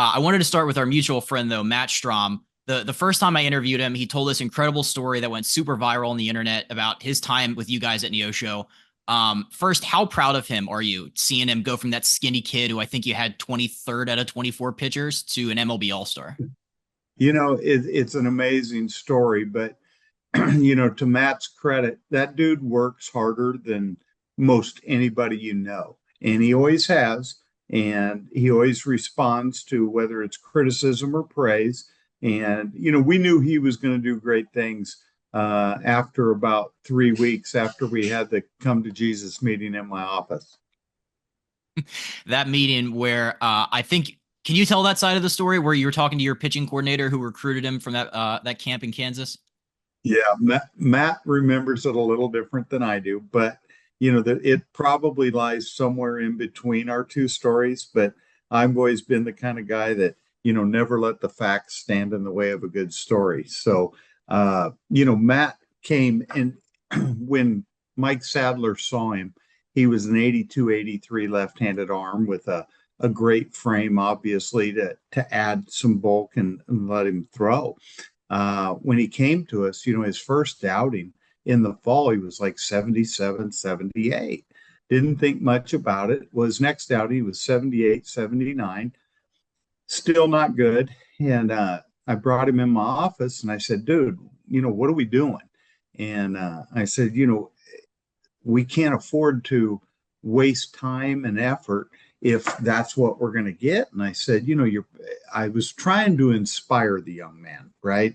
I wanted to start with our mutual friend, though, Matt Strom. The first time I interviewed him, he told this incredible story that went super viral on the internet about his time with you guys at Neosho. First, how proud of him are you seeing him go from that skinny kid who I think you had 23rd out of 24 pitchers to an MLB All Star? It's an amazing story, but to Matt's credit, that dude works harder than most anybody and he always has, and he always responds to whether it's criticism or praise. And we knew he was going to do great things after about 3 weeks after we had the Come to Jesus meeting in my office. That meeting where I think, can you tell that side of the story where you were talking to your pitching coordinator who recruited him from that camp in Kansas? Yeah, Matt remembers it a little different than I do, but it probably lies somewhere in between our two stories. But I've always been the kind of guy that never let the facts stand in the way of a good story. So, Matt came and when Mike Sadler saw him, he was an 82, 83 left-handed arm with a great frame, obviously, to add some bulk and let him throw. When he came to us, his first outing in the fall, he was like 77, 78. Didn't think much about it. Was next outing, he was 78, 79. Still not good. And I brought him in my office and I said, dude, what are we doing? And I said, we can't afford to waste time and effort if that's what we're going to get. And I said, I was trying to inspire the young man, right?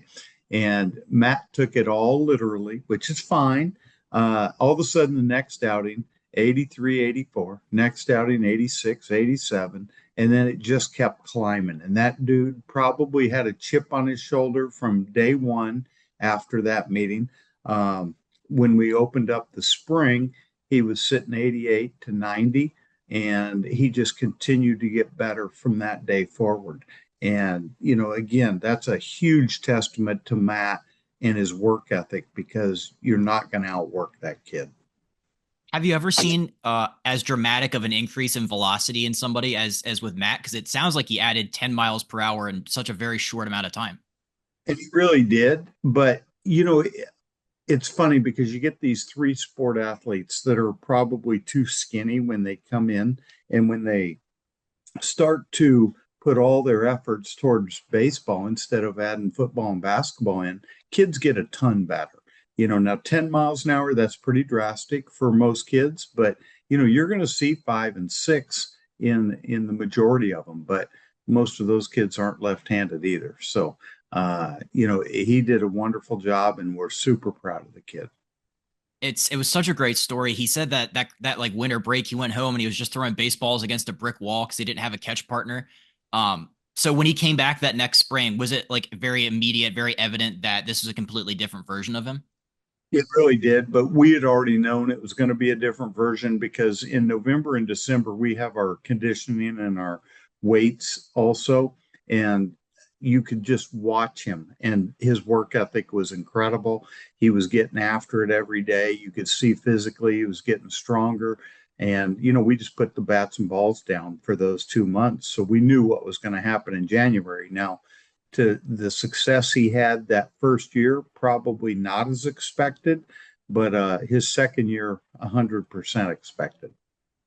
And Matt took it all literally, which is fine. All of a sudden, the next outing, 83, 84, next outing, 86, 87. And then it just kept climbing. And that dude probably had a chip on his shoulder from day one after that meeting. When we opened up the spring, he was sitting 88 to 90, and he just continued to get better from that day forward. And, again, that's a huge testament to Matt and his work ethic because you're not going to outwork that kid. Have you ever seen as dramatic of an increase in velocity in somebody as with Matt? Because it sounds like he added 10 miles per hour in such a very short amount of time. And he really did. But, it's funny because you get these three sport athletes that are probably too skinny when they come in, and when they start to put all their efforts towards baseball instead of adding football and basketball in, kids get a ton better. Now 10 miles an hour, that's pretty drastic for most kids, but you're going to see 5 and 6 in the majority of them, but most of those kids aren't left-handed either. So, he did a wonderful job and we're super proud of the kid. It was such a great story. He said that like winter break, he went home and he was just throwing baseballs against a brick wall because he didn't have a catch partner. So when he came back that next spring, was it like very immediate, very evident that this was a completely different version of him? It really did, but we had already known it was going to be a different version because in November and December we have our conditioning and our weights also, and you could just watch him, and his work ethic was incredible. He was getting after it every day. You could see physically he was getting stronger, and we just put the bats and balls down for those 2 months, so we knew what was going to happen in January. Now, to the success he had that first year, probably not as expected, but his second year, 100% expected.